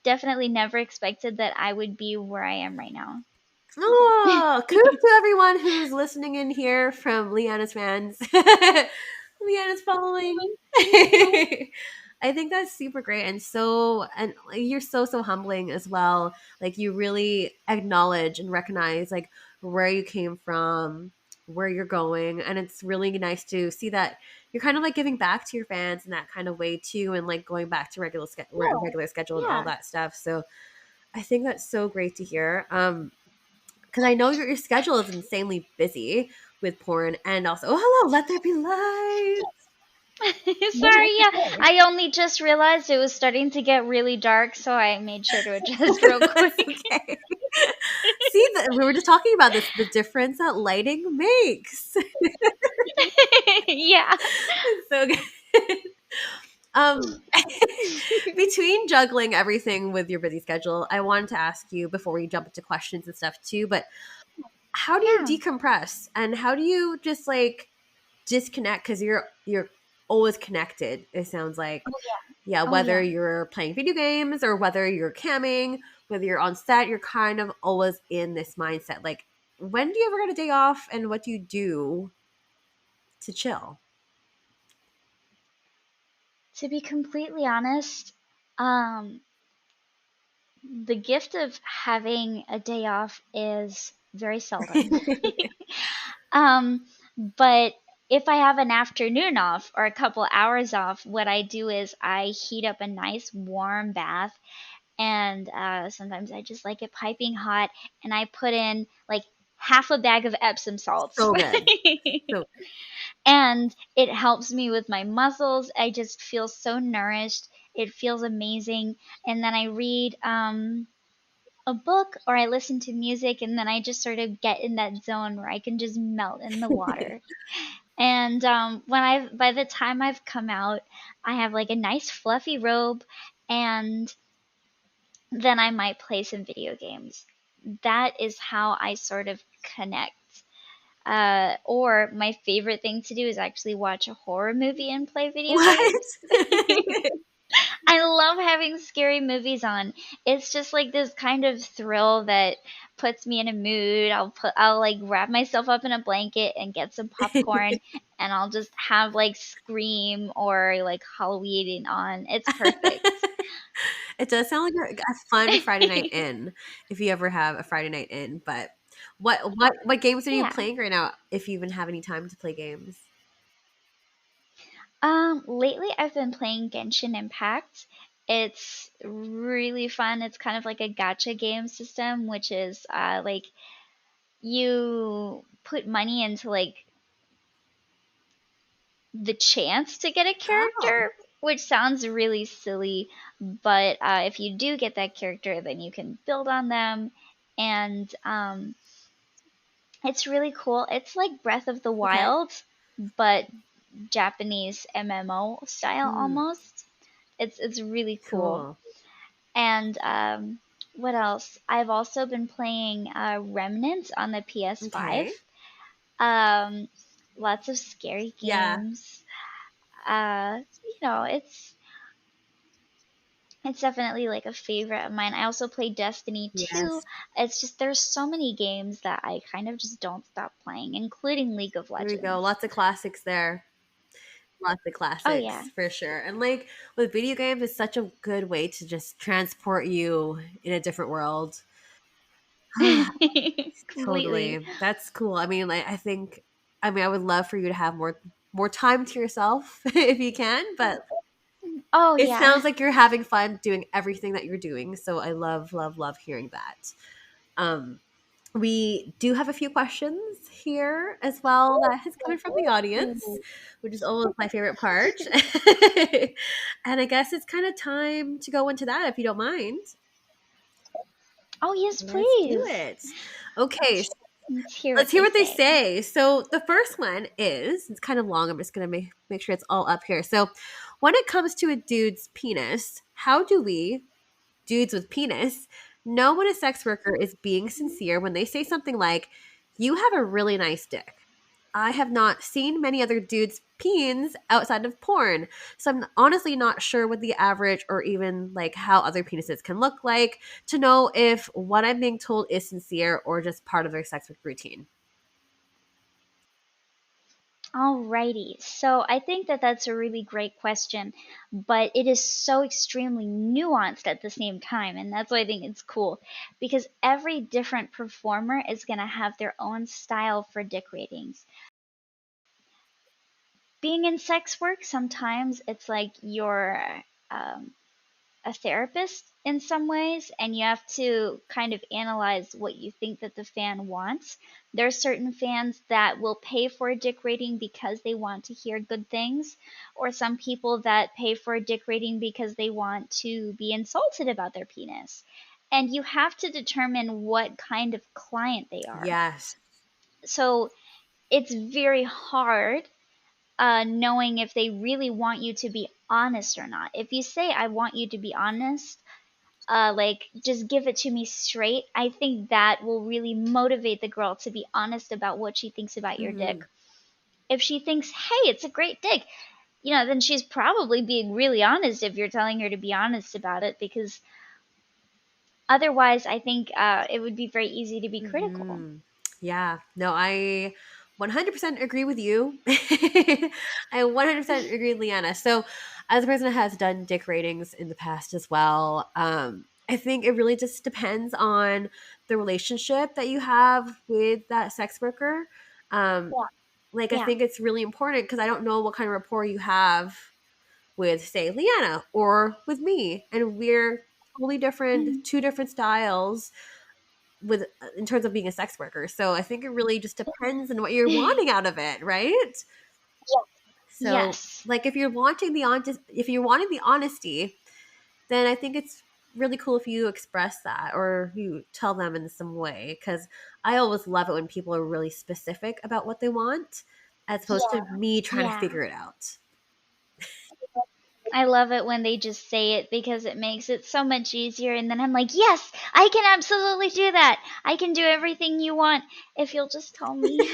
definitely never expected that I would be where I am right now. Oh, kudos to everyone who's listening in here from Leanna's fans. Leanna's following. I think that's super great, and like, you're so humbling as well. Like, you really acknowledge and recognize like where you came from, where you're going, and it's really nice to see that you're kind of like giving back to your fans in that kind of way too, and like going back to regular schedule and all Yeah. that stuff. So I think that's so great to hear. Because I know your schedule is insanely busy with porn, and also, oh, hello, let there be light. Sorry, yeah. I only just realized it was starting to get really dark, so I made sure to adjust real That's quick. okay. See, we were just talking about this, the difference that lighting makes. Yeah. It's so good. Um, between juggling everything with your busy schedule, I wanted to ask you before we jump into questions and stuff too, but how do you Yeah. decompress and how do you just like disconnect? Because you're always connected, it sounds like. Yeah, Oh, whether yeah. you're playing video games or whether you're camming, whether you're on set, you're kind of always in this mindset. Like, when do you ever get a day off and what do you do to chill? To be completely honest, um, the gift of having a day off is very seldom. But if I have an afternoon off or a couple hours off, what I do is I heat up a nice warm bath, and sometimes I just like it piping hot, and I put in like half a bag of Epsom salts. So good. So And it helps me with my muscles. I just feel so nourished. It feels amazing. And then I read a book or I listen to music, and then I just sort of get in that zone where I can just melt in the water. And by the time I've come out, I have like a nice fluffy robe, and then I might play some video games. That is how I sort of connect. Or my favorite thing to do is actually watch a horror movie and play video what? games. I love having scary movies on. It's just like this kind of thrill that puts me in a mood. I'll like wrap myself up in a blanket and get some popcorn and I'll just have like Scream or like Halloween on. It's perfect. It does sound like a fun Friday night in, if you ever have a Friday night in. But what games are you Yeah. playing right now? If you even have any time to play games. Lately I've been playing Genshin Impact. It's really fun. It's kind of like a gacha game system, which is like you put money into like the chance to get a Oh, character, which sounds really silly, but if you do get that character, then you can build on them, and it's really cool. It's like Breath of the okay. Wild, but Japanese MMO style Mm, almost. It's really cool. cool. And what else? I've also been playing Remnant on the PS5. Okay. Um, Lots of scary Yeah. games. You know, it's definitely like a favorite of mine. I also play Destiny 2. Yes. It's just there's so many games that I kind of just don't stop playing, including League of There we go. Legends. Lots of classics there. Lots of Oh yeah. classics for sure. And like with video games, it's such a good way to just transport you in a different world. Completely. Totally. That's cool. I mean, like, I mean, I would love for you to have more time to yourself if you can, but Oh it yeah. sounds like you're having fun doing everything that you're doing. So I love hearing that. Um, we do have a few questions here as well that has coming from the audience, which is always my favorite part. And I guess it's kind of time to go into that if you don't mind. Oh yes, Let's do please. it. Okay, Let's hear let's what hear they what they say. say. So the first one is it's kind of long. I'm just gonna make sure it's all up here. So when it comes to a dude's penis, how do we, dudes with penis, know when a sex worker is being sincere when they say something like, "You have a really nice dick." I have not seen many other dudes' peens outside of porn. So I'm honestly not sure what the average or even like how other penises can look like to know if what I'm being told is sincere or just part of their sex work routine. Alrighty, so I think that that's a really great question, but it is so extremely nuanced at the same time, and that's why I think it's cool because every different performer is going to have their own style for dick ratings. Being in sex work, sometimes it's like you're um, a therapist in some ways, and you have to kind of analyze what you think that the fan wants. There are certain fans that will pay for a dick rating because they want to hear good things, or some people that pay for a dick rating because they want to be insulted about their penis. And you have to determine what kind of client they are. Yes. So it's very hard knowing if they really want you to be honest or not. If you say, I want you to be honest, like just give it to me straight, I think that will really motivate the girl to be honest about what she thinks about your dick. Hmm. If she thinks, hey, it's a great dick, then she's probably being really honest if you're telling her to be honest about it, because otherwise I think it would be very easy to be critical. Hmm. Yeah. No, I 100% agree with you. I 100% agree with Leanna. So, as a person that has done dick ratings in the past as well, I think it really just depends on the relationship that you have with that sex worker. Um, Yeah. like, I Yeah. think it's really important because I don't know what kind of rapport you have with, say, Leanna or with me, and we're totally different, Mhm. two different styles with in terms of being a sex worker. So I think it really just depends on what you're wanting out of it, right? So Yes. like if you're wanting the honest if you're wanting the honesty, then I think it's really cool if you express that or you tell them in some way, cuz I always love it when people are really specific about what they want as opposed to me trying to Yeah. figure it out. I love it when they just say it because it makes it so much easier. And then I'm like, yes, I can absolutely do that. I can do everything you want if you'll just tell me.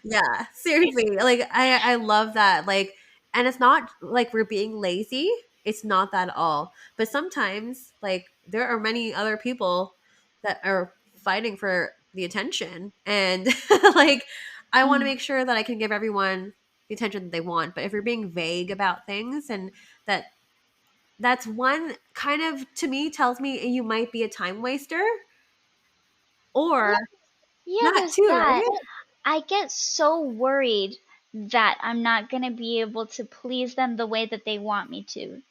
Yeah, seriously. Like I love that. Like and it's not like we're being lazy. It's not that at all. But sometimes, like, there are many other people that are fighting for the attention. And, like, I want to Mm. make sure that I can give everyone the attention that they want. But if you're being vague about things, and that's one kind of, to me, tells me you might be a time waster, or Yeah, yeah, that there's too, that. right? I get so worried that I'm not going to be able to please them the way that they want me to.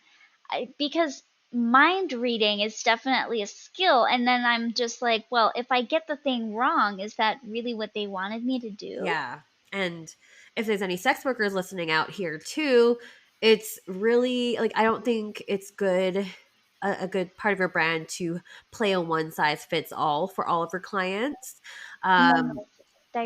Because mind reading is definitely a skill, and then I'm just like, well, if I get the thing wrong, is that really what they wanted me to do? Yeah. And if there's any sex workers listening out here too, it's really like, I don't think it's good, a good part of your brand to play a one size fits all for all of your clients. No,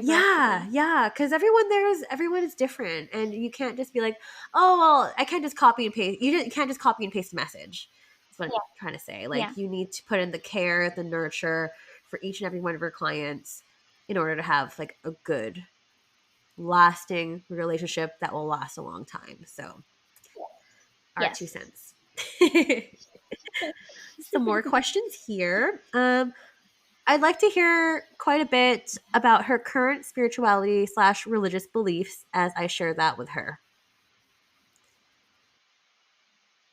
Yeah, diversity. yeah, because everyone is different, and you can't just be like, oh well, I can't just copy and paste. You can't just copy and paste a message. That's what I'm Yeah, trying to say. yeah, Like, you need to put in the care, the nurture for each and every one of your clients in order to have like a good, lasting relationship that will last a long time. So, our two yes. cents. Some more questions here. I'd like to hear quite a bit about her current spirituality slash religious beliefs as I share that with her.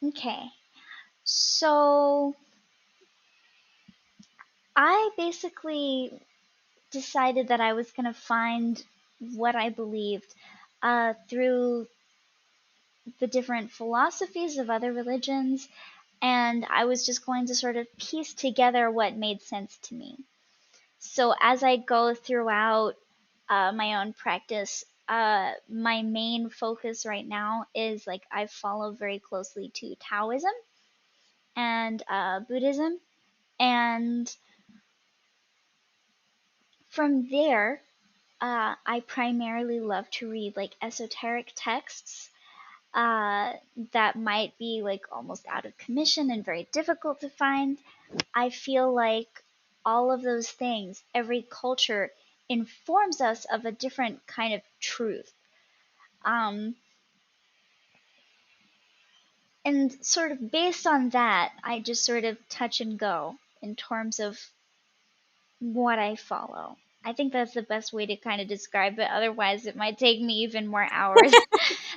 Okay. So I basically decided that I was going to find what I believed through the different philosophies of other religions, and I was just going to sort of piece together what made sense to me. So as I go throughout my own practice, my main focus right now is like I follow very closely to Taoism and Buddhism, and from there, I primarily love to read like esoteric texts that might be like almost out of commission and very difficult to find. I feel like all of those things, every culture informs us of a different kind of truth. Um, and sort of based on that, I just sort of touch and go in terms of what I follow. I think that's the best way to kind of describe it. Otherwise, it might take me even more hours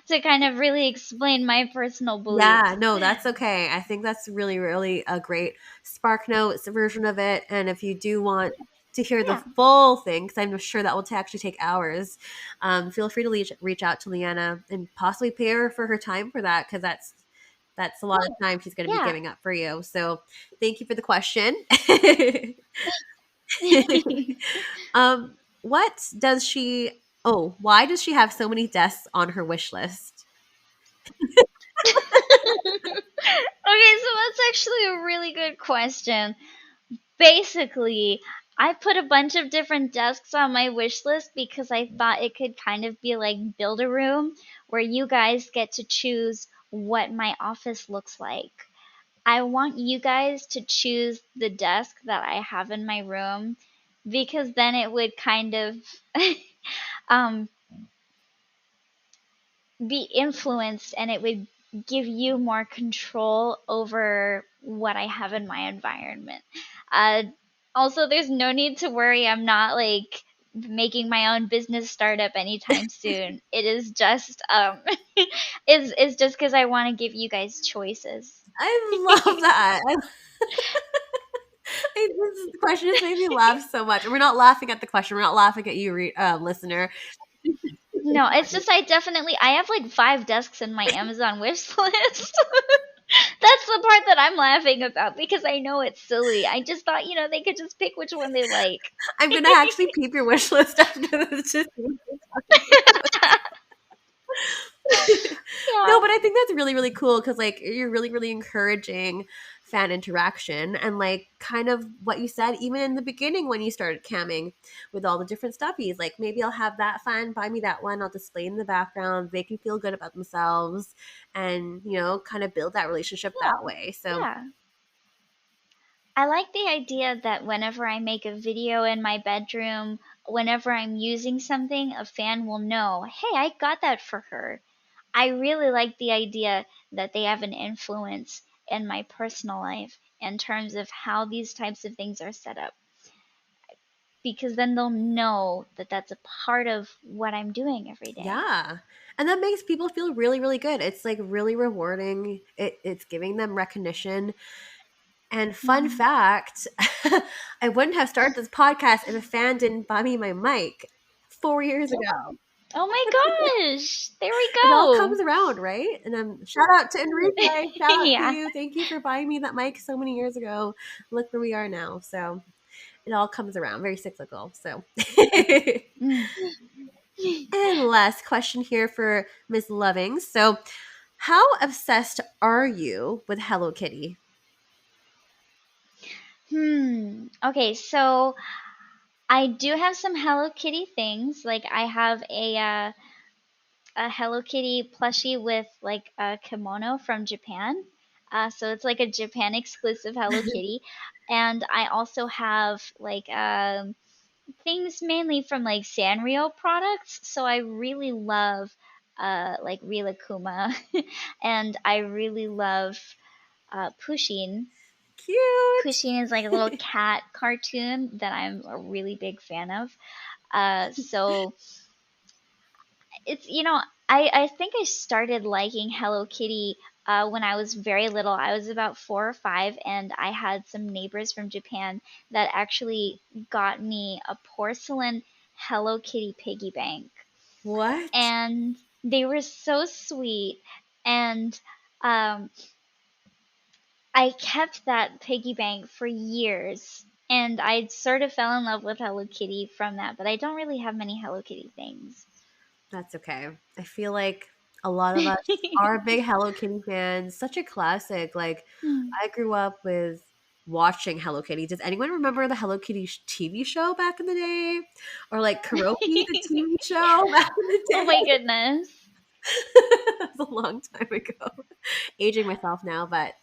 to kind of really explain my personal Yeah, beliefs. no, that's okay. I think that's really, really a great Spark Notes version of it. And if you do want to hear the Yeah. full thing, because I'm sure that will actually take hours, feel free to reach out to Leanna and possibly pay her for her time for that, because that's a lot of time she's going to be Yeah. giving up for you. So thank you for the question. What does she? Oh, why does she have so many desks on her wish list? Okay, so that's actually a really good question. Basically, I put a bunch of different desks on my wish list because I thought it could kind of be like build a room where you guys get to choose what my office looks like. I want you guys to choose the desk that I have in my room because then it would kind of um, be influenced and it would give you more control over what I have in my environment. Uh, Also, there's no need to worry. I'm not like making my own business startup anytime soon. It is just it's just because I want to give you guys choices. I love that. This question has made me laugh so much. And we're not laughing at the question. We're not laughing at you, listener. No, it's just I have like 5 desks in my Amazon wish list. That's the part that I'm laughing about because I know it's silly. I just thought, they could just pick which one they like. I'm gonna actually peep your wish list after this. Yeah. No, but I think that's really, really cool because, like, you're really, really encouraging fan interaction, and like kind of what you said even in the beginning when you started camming with all the different stuffies. Like, maybe I'll have that fan, buy me that one, I'll display in the background, make me feel good about themselves, and kind of build that relationship that Yeah. way. So Yeah. I like the idea that whenever I make a video in my bedroom, whenever I'm using something, a fan will know, hey, I got that for her. I really like the idea that they have an influence in my personal life in terms of how these types of things are set up. Because then they'll know that that's a part of what I'm doing every day. Yeah. And that makes people feel really, really good. It's like really rewarding. It's giving them recognition. And fun fact, I wouldn't have started this podcast if a fan didn't buy me my mic 4 years ago. Oh my gosh. There we It all go. comes around, right? And shout out to Enrique. Shout out Yeah. to you. Thank you for buying me that mic so many years ago. Look where we are now. So it all comes around. Very cyclical. So and last question here for Ms. Lovings. So how obsessed are you with Hello Kitty? Okay, so I do have some Hello Kitty things. Like I have a Hello Kitty plushie with like a kimono from Japan. So it's like a Japan exclusive Hello Kitty. And I also have like things mainly from like Sanrio products. So I really love like Rilakuma and I really love Pusheen. Cute. Pusheen is like a little cat cartoon that I'm a really big fan of. So it's, I think I started liking Hello Kitty when I was very little. I was about 4 or 5, and I had some neighbors from Japan that actually got me a porcelain Hello Kitty piggy bank. What? And they were so sweet. And I kept that piggy bank for years. And I sort of fell in love with Hello Kitty from that, but I don't really have many Hello Kitty things. That's okay. I feel like a lot of us are big Hello Kitty fans. Such a classic. Like, I grew up with watching Hello Kitty. Does anyone remember the Hello Kitty TV show back in the day? Or like Karaoke, the TV show back in the day? Oh my goodness. That's a long time ago. Aging myself now, but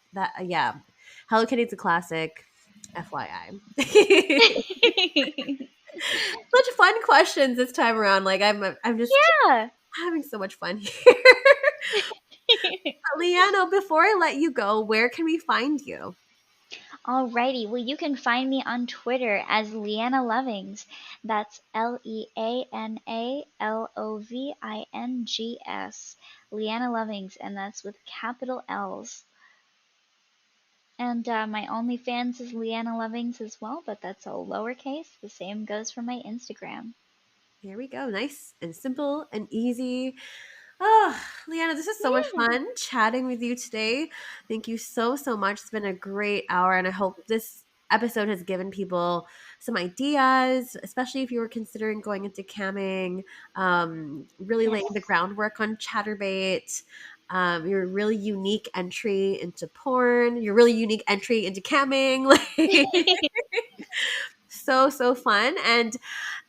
yeah. Hello Kitty's a classic. FYI. Such fun questions this time around. Like I'm just having so much fun here. Leana, before I let you go, where can we find you? Alrighty, well, you can find me on Twitter as Leana Lovings. That's LeanaLovings. Leana Lovings, and that's with capital L's. And my OnlyFans is Leana Lovings as well, but that's all lowercase. The same goes for my Instagram. There we go. Nice and simple and easy. Oh, Leana, this is so much fun chatting with you today. Thank you so, so much. It's been a great hour, and I hope this episode has given people some ideas, especially if you were considering going into camming, really laying the groundwork on Chaturbate. Your really unique entry into porn, your really unique entry into camming. So, so fun. And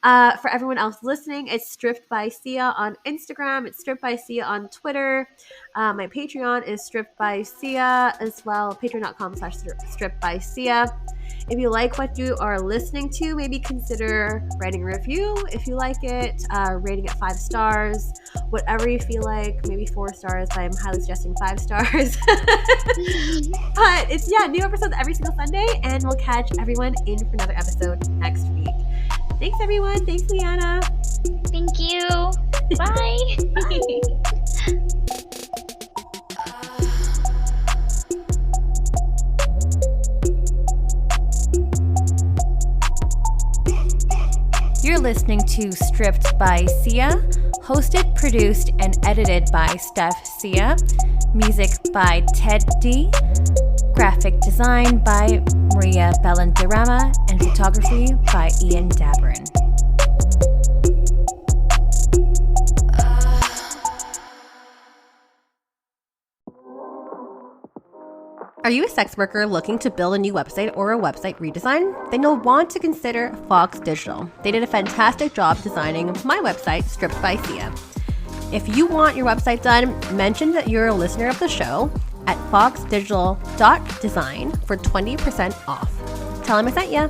for everyone else listening, it's Stripped by Sia on Instagram. It's Stripped by Sia on Twitter. My Patreon is Stripped by Sia as well. Patreon.com/Stripped by Sia. If you like what you are listening to, maybe consider writing a review if you like it, rating it 5 stars, whatever you feel like, maybe 4 stars, but I'm highly suggesting 5 stars. But it's, new episodes every single Sunday, and we'll catch everyone in for another episode next week. Thanks, everyone. Thanks, Leana. Thank you. Bye. Bye. You're listening to Stripped by Sia, hosted, produced, and edited by Steph Sia. Music by Ted D. Graphic design by Maria Bellandirama, and photography by Ian Dabrin. Are you a sex worker looking to build a new website or a website redesign? Then you'll want to consider Fox Digital. They did a fantastic job designing my website, Stripped by Sia. If you want your website done, mention that you're a listener of the show at foxdigital.design for 20% off. Tell them I sent ya.